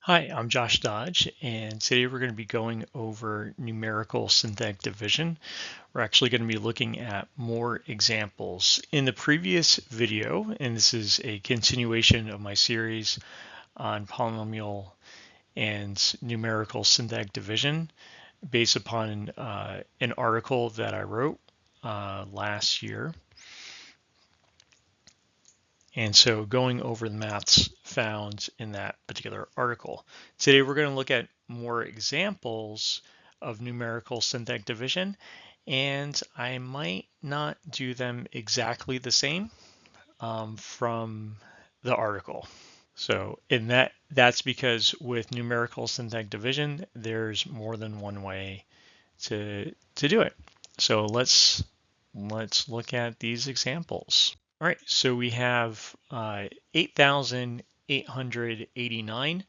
Hi, I'm Josh Dodge, and today we're going to be going over numerical synthetic division. We're actually going to be looking at more examples. In the previous video, and this is a continuation of my series on polynomial and numerical synthetic division, based upon an article that I wrote last year. And so going over the maths found in that particular article. Today we're going to look at more examples of numerical synthetic division, and I might not do them exactly the same from the article. So that's because with numerical synthetic division, there's more than one way to do it. So let's look at these examples. All right, so we have 8,889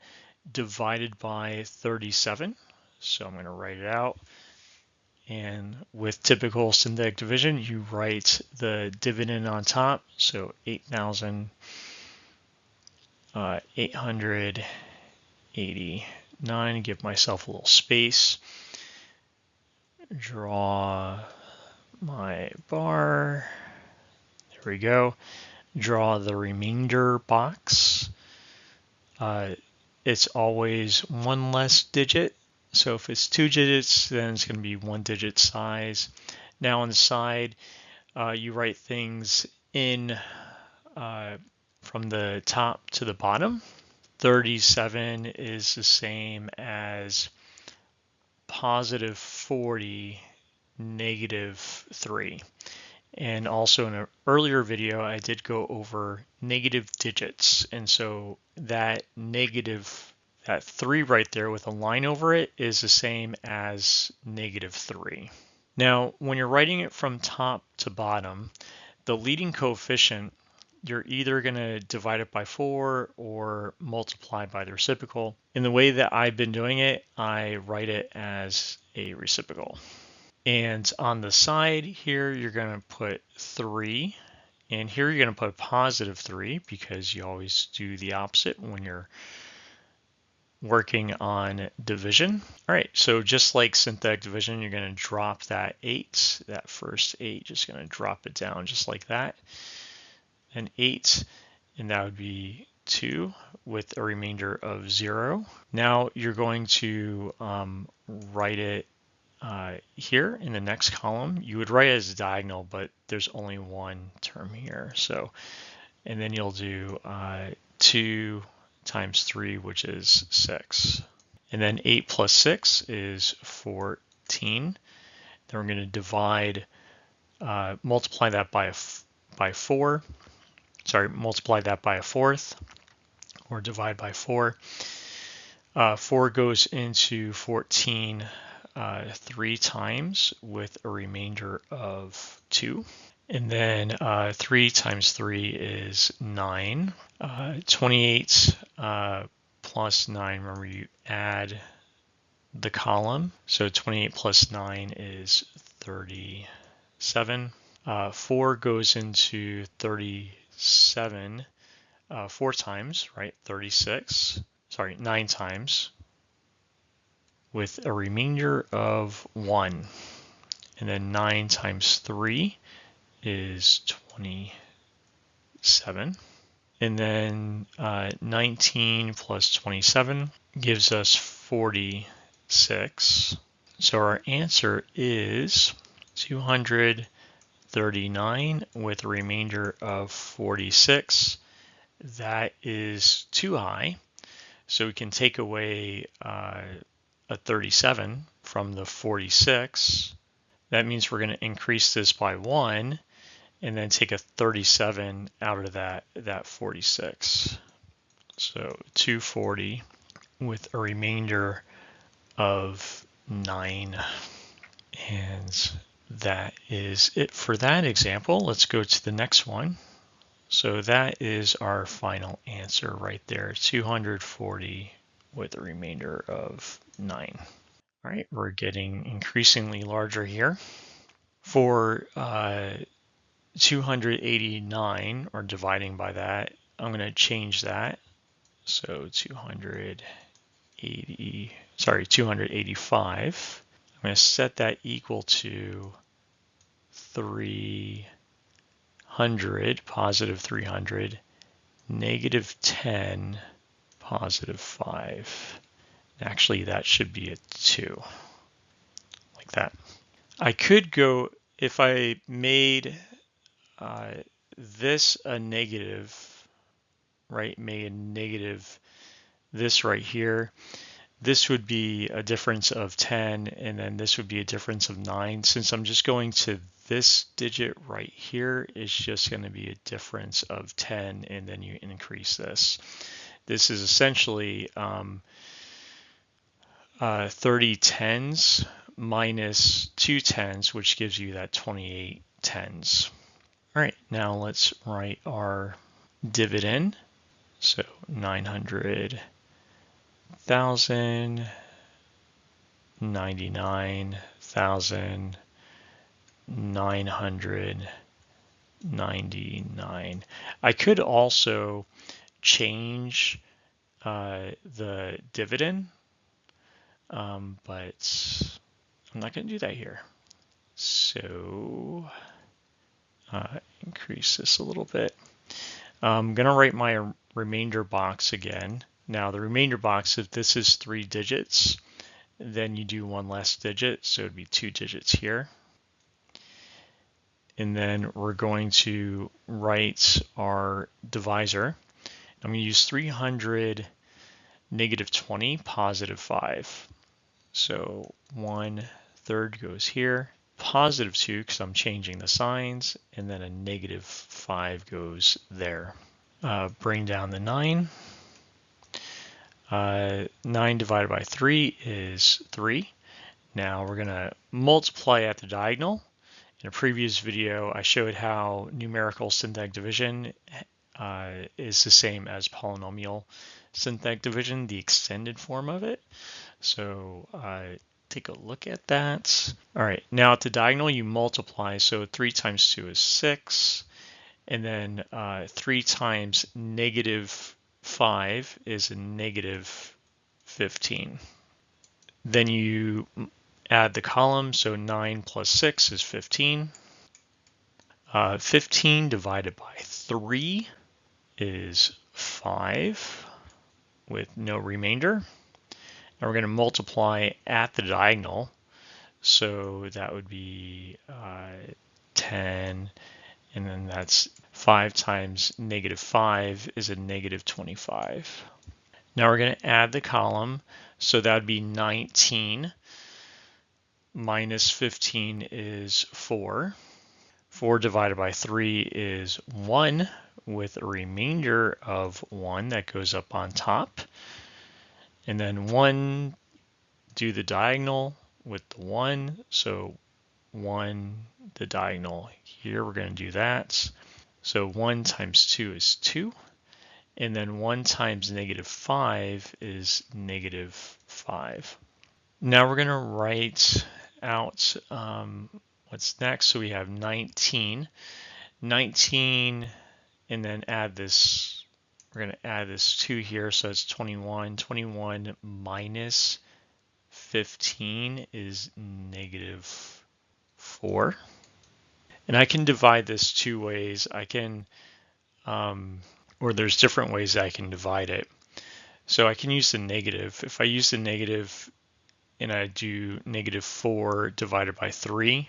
divided by 37. So I'm going to write it out. And with typical synthetic division, you write the dividend on top. So 8,889, give myself a little space. Draw my bar. There we go. Draw the remainder box. It's always one less digit. So if it's 2 digits, then it's going to be 1 digit size. Now on the side, you write things in from the top to the bottom. 37 is the same as positive 40, negative 3. And also in an earlier video, I did go over negative digits. And so that 3 right there with a line over it is the same as negative 3. Now, when you're writing it from top to bottom, the leading coefficient, you're either going to divide it by 4 or multiply by the reciprocal. In the way that I've been doing it, I write it as a reciprocal. And on the side here, you're going to put 3. And here you're going to put positive 3 because you always do the opposite when you're working on division. All right, so just like synthetic division, you're going to drop that 8. That first 8, just going to drop it down just like that. And 8, and that would be 2 with a remainder of 0. Now you're going to write it here in the next column. You would write it as a diagonal, but there's only one term here. So, and then you'll do 2 times 3, which is 6. And then 8 plus 6 is 14. Then we're going to divide, multiply that by 4. Sorry, multiply that by a fourth, or divide by 4. 4 goes into 14 3 times with a remainder of 2. And then 3 times 3 is 9. 28 plus 9, remember you add the column. So 28 plus 9 is 37. 4 goes into 37 4 times, right? 36. Sorry, 9 times with a remainder of 1. And then 9 times 3 is 27. And then 19 plus 27 gives us 46. So our answer is 239 with a remainder of 46. That is too high. So we can take away a 37 from the 46. That means we're going to increase this by 1 and then take a 37 out of that 46. So 240 with a remainder of 9. And that is it for that example. Let's go to the next one. So that is our final answer right there, 240 with a remainder of 9. All right, we're getting increasingly larger here. For 289, or dividing by that, I'm going to change that. So 289 285. I'm going to set that equal to 300, positive 300, negative 10, positive 5. Actually, that should be a 2, like that. I could go, if I made this a negative, right, made a negative this right here, this would be a difference of 10, and then this would be a difference of 9. Since I'm just going to this digit right here, it's just going to be a difference of 10, and then you increase this. This is essentially 30 tens minus 2 tens, which gives you that 28 tens. All right, now let's write our dividend. So 900,000, 99,999. I could also change the dividend, but I'm not going to do that here. So increase this a little bit. I'm going to write my remainder box again. Now the remainder box, if this is 3 digits, then you do one less digit, so it'd be 2 digits here. And then we're going to write our divisor. I'm going to use 300, negative 20, positive 5. So 1/3 goes here, positive 2 because I'm changing the signs, and then a negative 5 goes there. Bring down the 9. 9 divided by 3 is 3. Now we're going to multiply at the diagonal. In a previous video, I showed how numerical synthetic division is the same as polynomial synthetic division, the extended form of it. So take a look at that. All right, now at the diagonal, you multiply. So 3 times 2 is 6. And then 3 times negative 5 is a negative 15. Then you add the column, so 9 plus 6 is 15. 15 divided by 3 is 5 with no remainder. And we're going to multiply at the diagonal, so that would be 10, and then that's 5 times negative 5 is a negative 25. Now we're going to add the column, so that would be 19 minus 15 is 4. 4 divided by 3 is 1 with a remainder of 1 that goes up on top. And then 1, do the diagonal with the 1. So 1, the diagonal here, we're going to do that. So 1 times 2 is 2. And then 1 times negative 5 is negative 5. Now we're going to write out what's next. So we have 19. 19, and then add this. We're going to add this 2 here, so it's 21. 21 minus 15 is negative 4. And I can divide this 2 ways. I can, or there's different ways I can divide it. So I can use the negative. If I use the negative and I do negative 4 divided by 3,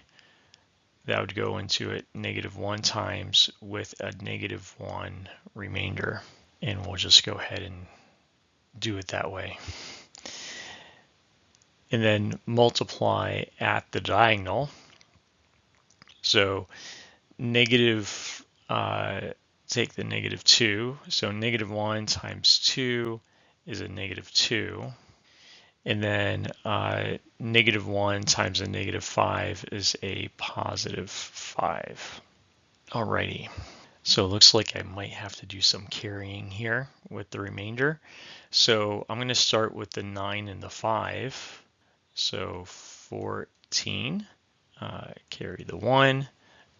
that would go into it negative 1 times with a negative 1 remainder. And we'll just go ahead and do it that way. And then multiply at the diagonal. So negative, take the negative 2. So negative 1 times 2 is a negative 2. And then negative 1 times a negative 5 is a positive 5. Alrighty. So it looks like I might have to do some carrying here with the remainder. So I'm going to start with the 9 and the 5. So 14, carry the 1.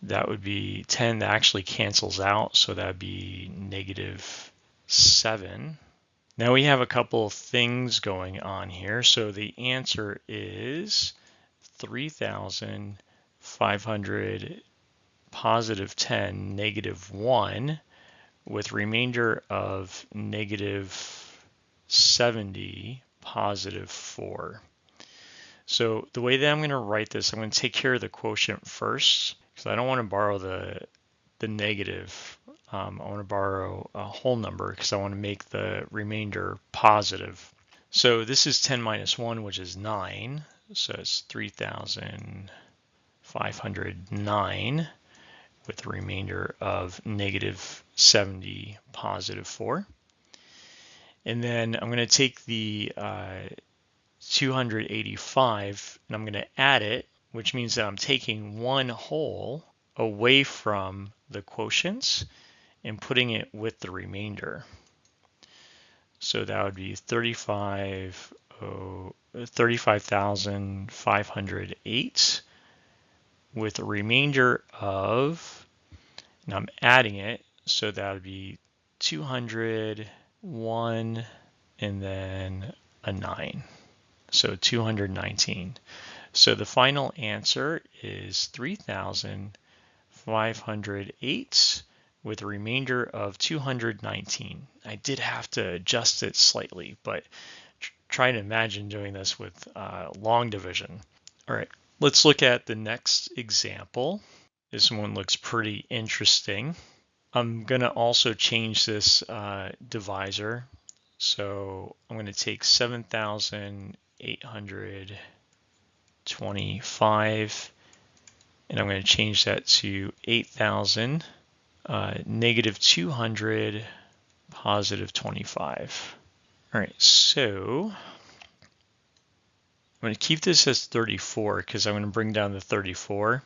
That would be 10. That actually cancels out, so that would be negative 7. Now we have a couple of things going on here. So the answer is 3,500 positive 10, negative 1, with remainder of negative 70, positive 4. So the way that I'm going to write this, I'm going to take care of the quotient first, because I don't want to borrow the negative. I want to borrow a whole number because I want to make the remainder positive. So this is 10 minus 1, which is 9. So it's 3,509 with a remainder of negative 70, positive 4. And then I'm going to take the 285 and I'm going to add it, which means that I'm taking one whole away from the quotients and putting it with the remainder. So that would be 35,508 with a remainder of, and I'm adding it, so that would be 201 and then a 9. So 219. So the final answer is 3,508 with a remainder of 219. I did have to adjust it slightly, but try to imagine doing this with long division. All right, let's look at the next example. This one looks pretty interesting. I'm going to also change this divisor. So I'm going to take 7,825 and I'm going to change that to 8,000, negative 200, positive 25. All right, so I'm going to keep this as 34 because I'm going to bring down the 34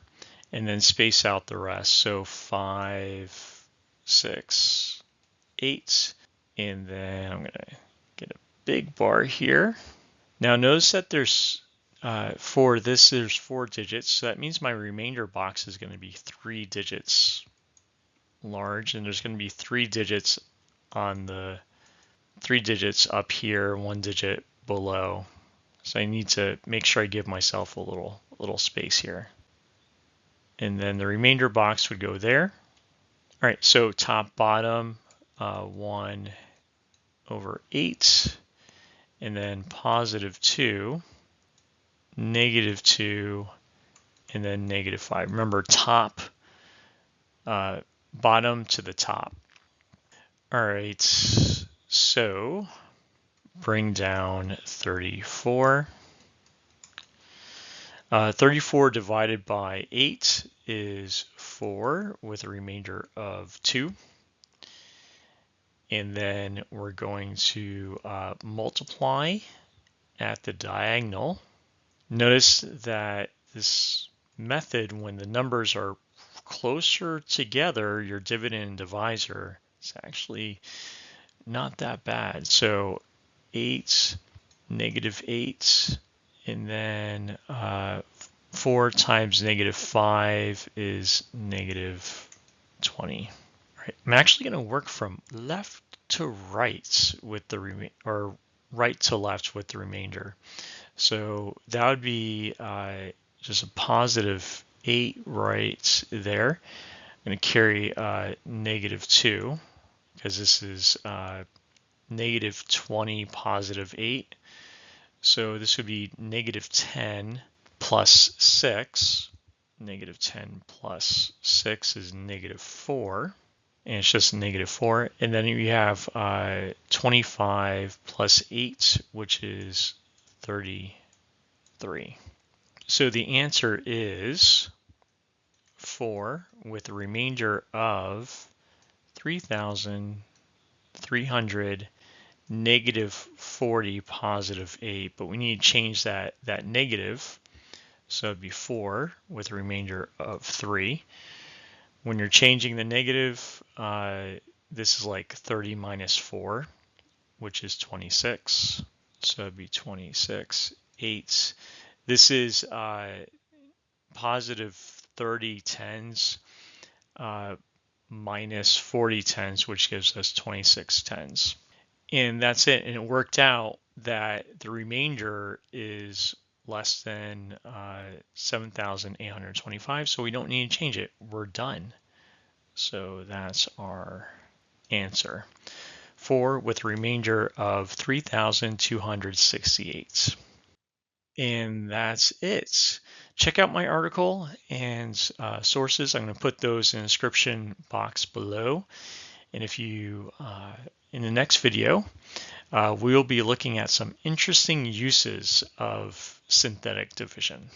and then space out the rest. So 5, 6, 8, and then I'm going to get a big bar here. Now notice that there's for this, there's 4 digits, so that means my remainder box is going to be 3 digits large, and there's going to be 3 digits on the 3 digits up here, 1 digit below. So I need to make sure I give myself a little space here. And then the remainder box would go there. All right, so top, bottom, 1 over 8, and then positive 2, negative 2, and then negative 5. Remember, top, bottom to the top. All right, so bring down 34. 34 divided by 8 is 4 with a remainder of 2. And then we're going to multiply at the diagonal. Notice that this method, when the numbers are closer together, your dividend and divisor, is actually not that bad. So 8, negative 8, and then 4 times negative 5 is negative 20. All right, I'm actually going to work from left to right with the or right to left with the remainder. So that would be just a positive 8 right there. I'm going to carry negative 2 because this is negative 20, positive 8. So this would be negative 10 plus 6. Negative 10 plus 6 is negative 4. And it's just negative 4. And then you have 25 plus 8, which is 33. So the answer is 4 with a remainder of 3,300, negative 40, positive 8. But we need to change that negative. So it'd be 4 with a remainder of 3. When you're changing the negative, this is like 30 minus 4, which is 26. So it'd be 26, 8. This is positive 30 tens minus 40 tens, which gives us 26 tens. And that's it. And it worked out that the remainder is less than 7,825. So we don't need to change it. We're done. So that's our answer. 4 with a remainder of 3,268. And that's it. Check out my article and sources. I'm going to put those in the description box below. And if you, in the next video, we'll be looking at some interesting uses of synthetic division.